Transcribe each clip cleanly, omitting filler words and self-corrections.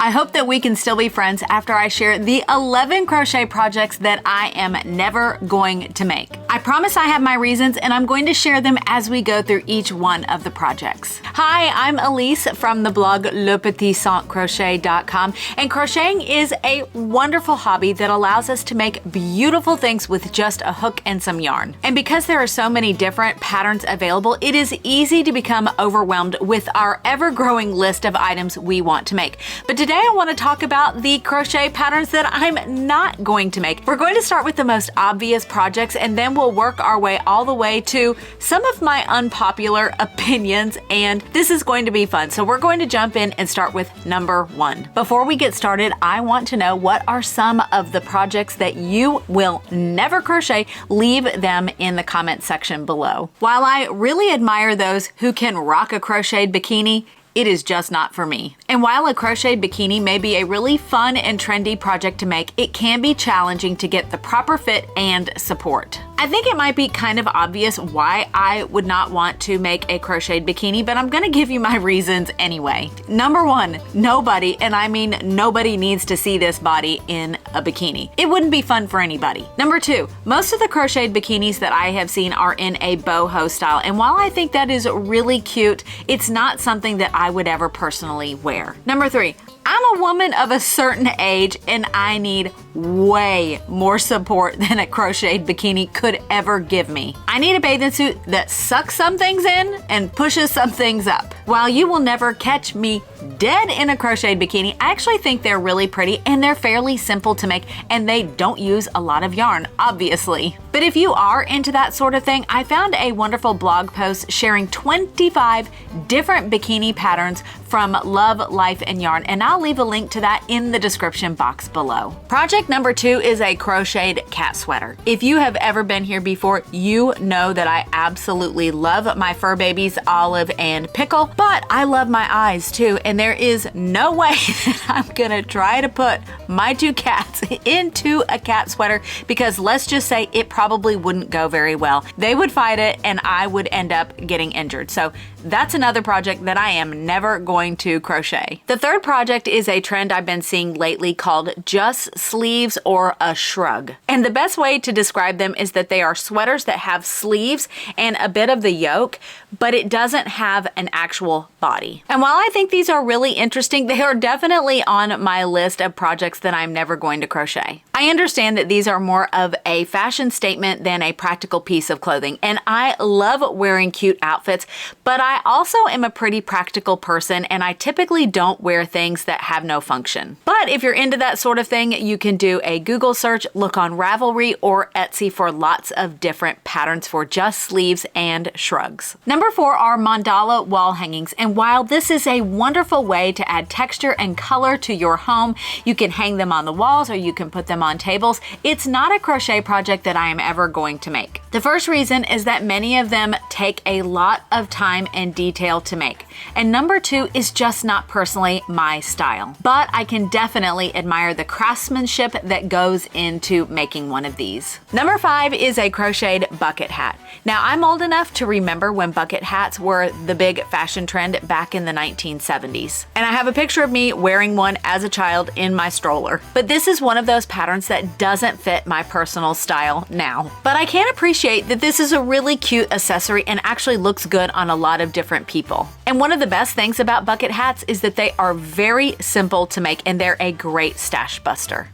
I hope that we can still be friends after I share the 11 crochet projects that I am never going to make. I promise I have my reasons, and I'm going to share them as we go through each one of the projects. Hi, I'm Elise from the blog LePetitSansCrochet.com, and crocheting is a wonderful hobby that allows us to make beautiful things with just a hook and some yarn. And because there are so many different patterns available, it is easy to become overwhelmed with our ever-growing list of items we want to make. But today I want to talk about the crochet patterns that I'm not going to make. We're going to start with the most obvious projects, and then we'll work our way all the way to some of my unpopular opinions, and this is going to be fun. So we're going to jump in and start with number 1. Before we get started, I want to know what are some of the projects that you will never crochet. Leave them in the comment section below. While I really admire those who can rock a crocheted bikini, it is just not for me. And while a crocheted bikini may be a really fun and trendy project to make, it can be challenging to get the proper fit and support. I think it might be kind of obvious why I would not want to make a crocheted bikini, but I'm gonna give you my reasons anyway. Number 1, nobody, and I mean nobody, needs to see this body in a bikini. It wouldn't be fun for anybody. Number 2, most of the crocheted bikinis that I have seen are in a boho style, and while I think that is really cute, it's not something that I would ever personally wear. Number 3, I'm a woman of a certain age and I need way more support than a crocheted bikini could ever give me. I need a bathing suit that sucks some things in and pushes some things up. While you will never catch me dead in a crocheted bikini, I actually think they're really pretty and they're fairly simple to make, and they don't use a lot of yarn, obviously. But if you are into that sort of thing, I found a wonderful blog post sharing 25 different bikini patterns from Love, Life, and Yarn, and I'll leave a link to that in the description box below. Project number 2 is a crocheted cat sweater. If you have ever been here before, you know that I absolutely love my fur babies, Olive and Pickle, but I love my eyes too, and there is no way that I'm gonna try to put my 2 cats into a cat sweater, because let's just say it probably wouldn't go very well. They would fight it and I would end up getting injured. So that's another project that I am never going to crochet. The third project is a trend I've been seeing lately called just sleeves or a shrug. And the best way to describe them is that they are sweaters that have sleeves and a bit of the yoke, but it doesn't have an actual body. And while I think these are really interesting, they are definitely on my list of projects that I'm never going to crochet. I understand that these are more of a fashion statement than a practical piece of clothing, and I love wearing cute outfits, but I also am a pretty practical person, and I typically don't wear things that have no function. But if you're into that sort of thing, you can do a Google search, look on Ravelry or Etsy for lots of different patterns for just sleeves and shrugs. Number 4 are mandala wall hangings, and while this is a wonderful way to add texture and color to your home, you can hang them on the walls or you can put them on tables. It's not a crochet project that I am ever going to make. The first reason is that many of them take a lot of time and detail to make. And number 2 is just not personally my style. But I can definitely admire the craftsmanship that goes into making one of these. Number 5 is a crocheted bucket hat. Now, I'm old enough to remember when bucket hats were the big fashion trend back in the 1970s. And I have a picture of me wearing one as a child in my stroller. But this is one of those patterns that doesn't fit my personal style now. But I can appreciate that this is a really cute accessory and actually looks good on a lot of different people. And one of the best things about bucket hats is that they are very simple to make and they're a great stash buster.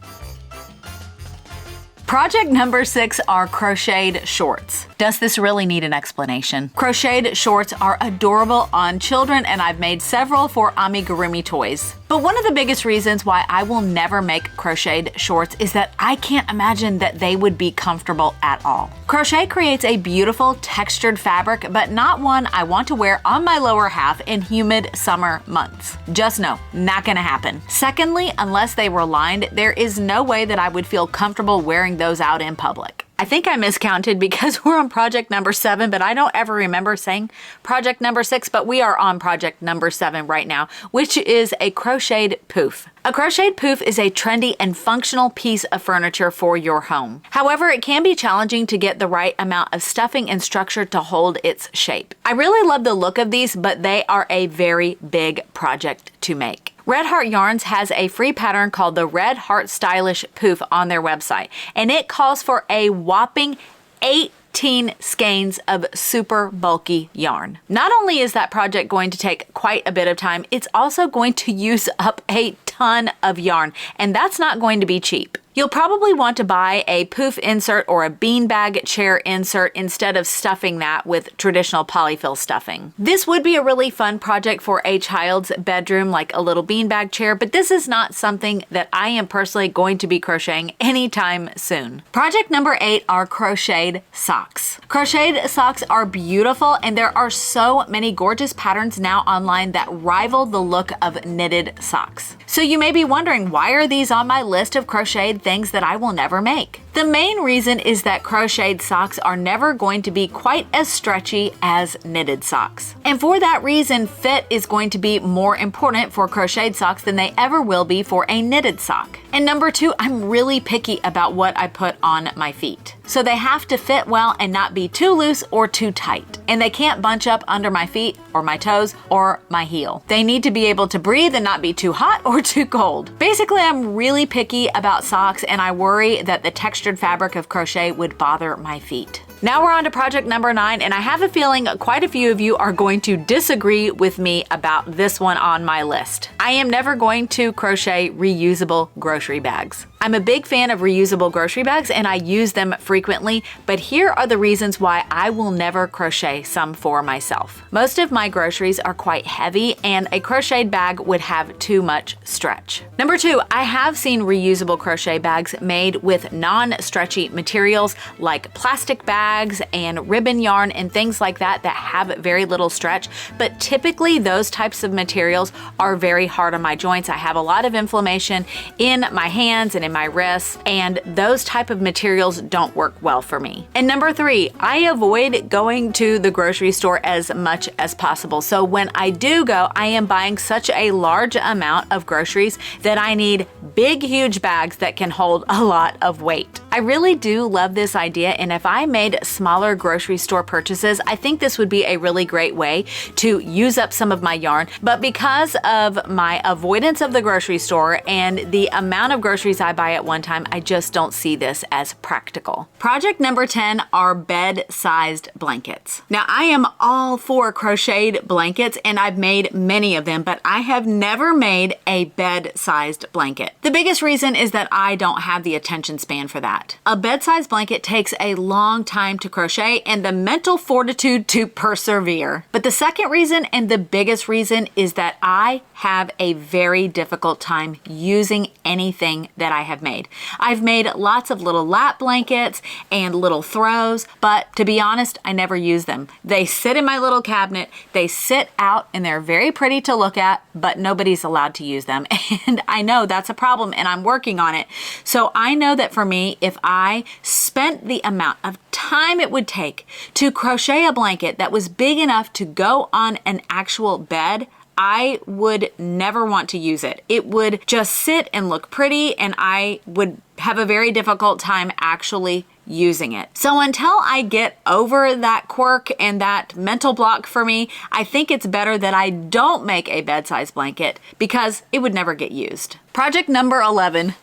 Project number 6 are crocheted shorts. Does this really need an explanation? Crocheted shorts are adorable on children, and I've made several for amigurumi toys. But one of the biggest reasons why I will never make crocheted shorts is that I can't imagine that they would be comfortable at all. Crochet creates a beautiful textured fabric, but not one I want to wear on my lower half in humid summer months. Just no, not gonna happen. Secondly, unless they were lined, there is no way that I would feel comfortable wearing those out in public. I think I miscounted because we're on project number 7, but I don't ever remember saying project number 6, but we are on project number 7 right now, which is a crocheted poof. A crocheted poof is a trendy and functional piece of furniture for your home. However, it can be challenging to get the right amount of stuffing and structure to hold its shape. I really love the look of these, but they are a very big project to make. Red Heart Yarns has a free pattern called the Red Heart Stylish Poof on their website, and it calls for a whopping 18 skeins of super bulky yarn. Not only is that project going to take quite a bit of time, it's also going to use up a ton of yarn, and that's not going to be cheap. You'll probably want to buy a poof insert or a beanbag chair insert instead of stuffing that with traditional polyfill stuffing. This would be a really fun project for a child's bedroom, like a little beanbag chair, but this is not something that I am personally going to be crocheting anytime soon. Project number 8 are crocheted socks. Crocheted socks are beautiful, and there are so many gorgeous patterns now online that rival the look of knitted socks. So you may be wondering, why are these on my list of crocheted things that I will never make? The main reason is that crocheted socks are never going to be quite as stretchy as knitted socks. And for that reason, fit is going to be more important for crocheted socks than they ever will be for a knitted sock. And number 2, I'm really picky about what I put on my feet. So they have to fit well and not be too loose or too tight. And they can't bunch up under my feet or my toes or my heel. They need to be able to breathe and not be too hot or too cold. Basically, I'm really picky about socks, and I worry that the textured fabric of crochet would bother my feet. Now we're on to project number 9, and I have a feeling quite a few of you are going to disagree with me about this one on my list. I am never going to crochet reusable grocery bags. I'm a big fan of reusable grocery bags, and I use them frequently, but here are the reasons why I will never crochet some for myself. Most of my groceries are quite heavy, and a crocheted bag would have too much stretch. Number 2, I have seen reusable crochet bags made with non-stretchy materials like plastic bags and ribbon yarn and things like that that have very little stretch, but typically those types of materials are very hard on my joints. I have a lot of inflammation in my hands and in my wrists, and those type of materials don't work well for me. And number 3, I avoid going to the grocery store as much as possible. So when I do go, I am buying such a large amount of groceries that I need big, huge bags that can hold a lot of weight. I really do love this idea, and if I made smaller grocery store purchases, I think this would be a really great way to use up some of my yarn. But because of my avoidance of the grocery store and the amount of groceries I buy at one time, I just don't see this as practical. Project number 10 are bed-sized blankets. Now, I am all for crocheted blankets, and I've made many of them, but I have never made a bed-sized blanket. The biggest reason is that I don't have the attention span for that. A bed-sized blanket takes a long time to crochet and the mental fortitude to persevere. But the second reason, and the biggest reason, is that I have a very difficult time using anything that I have made. I've made lots of little lap blankets and little throws, but to be honest, I never use them. They sit in my little cabinet, they sit out, and they're very pretty to look at, but nobody's allowed to use them. And I know that's a problem, and I'm working on it. So I know that for me, if I spent the amount of time it would take to crochet a blanket that was big enough to go on an actual bed, I would never want to use it. It would just sit and look pretty, and I would have a very difficult time actually using it. So until I get over that quirk and that mental block for me, I think it's better that I don't make a bed-sized blanket because it would never get used. Project number 11.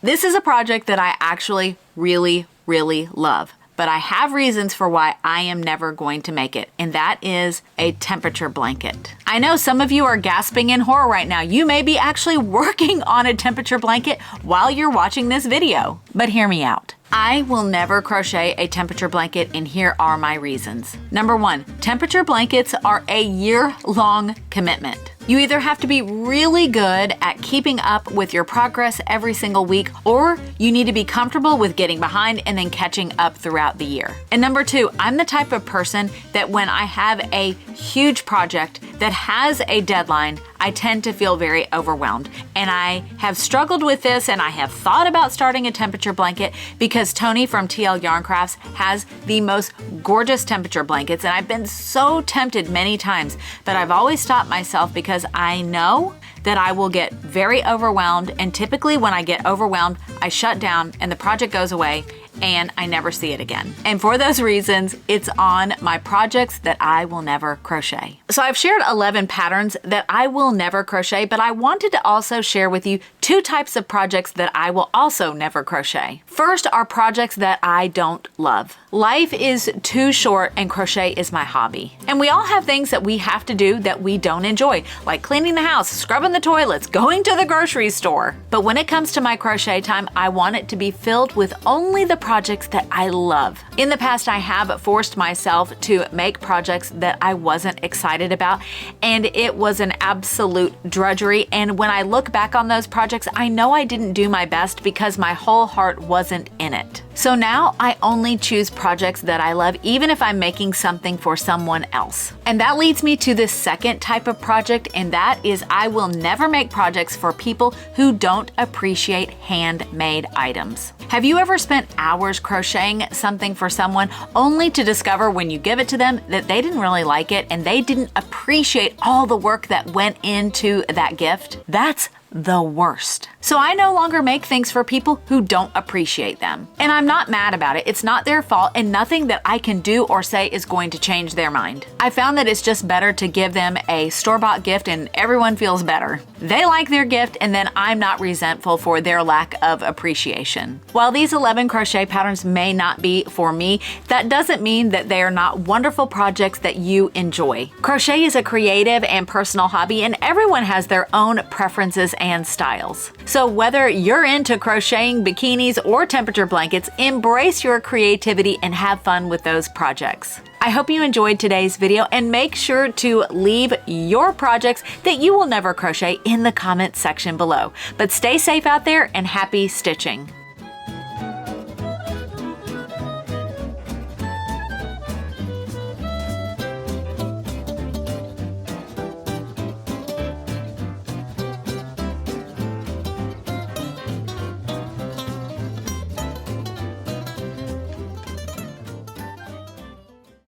This is a project that I actually really, really love, but I have reasons for why I am never going to make it, and that is a temperature blanket. I know some of you are gasping in horror right now. You may be actually working on a temperature blanket while you're watching this video, but hear me out. I will never crochet a temperature blanket, and here are my reasons. Number 1, temperature blankets are a year-long commitment. You either have to be really good at keeping up with your progress every single week, or you need to be comfortable with getting behind and then catching up throughout the year. And number 2, I'm the type of person that when I have a huge project that has a deadline, I tend to feel very overwhelmed. And I have struggled with this, and I have thought about starting a temperature blanket because Tony from TL Yarn Crafts has the most gorgeous temperature blankets, and I've been so tempted many times, but I've always stopped myself because I know that I will get very overwhelmed, and typically when I get overwhelmed, I shut down and the project goes away and I never see it again. And for those reasons, it's on my projects that I will never crochet. So I've shared 11 patterns that I will never crochet, but I wanted to also share with you 2 types of projects that I will also never crochet. First are projects that I don't love. Life is too short and crochet is my hobby. And we all have things that we have to do that we don't enjoy, like cleaning the house, scrubbing the toilets, going to the grocery store. But when it comes to my crochet time, I want it to be filled with only the projects that I love. In the past, I have forced myself to make projects that I wasn't excited about, and it was an absolute drudgery. And when I look back on those projects, I know I didn't do my best because my whole heart wasn't in it. So now I only choose projects that I love, even if I'm making something for someone else. And that leads me to the second type of project, and that is I will never make projects for people who don't appreciate handmade items. Have you ever spent hours crocheting something for someone only to discover when you give it to them that they didn't really like it and they didn't appreciate all the work that went into that gift? That's the worst. So I no longer make things for people who don't appreciate them. And I'm not mad about it. It's not their fault, and nothing that I can do or say is going to change their mind. I found that it's just better to give them a store-bought gift and everyone feels better. They like their gift, and then I'm not resentful for their lack of appreciation. While these 11 crochet patterns may not be for me, that doesn't mean that they are not wonderful projects that you enjoy. Crochet is a creative and personal hobby, and everyone has their own preferences and styles. So whether you're into crocheting bikinis or temperature blankets, embrace your creativity and have fun with those projects. I hope you enjoyed today's video, and make sure to leave your projects that you will never crochet in the comments section below. But stay safe out there and happy stitching.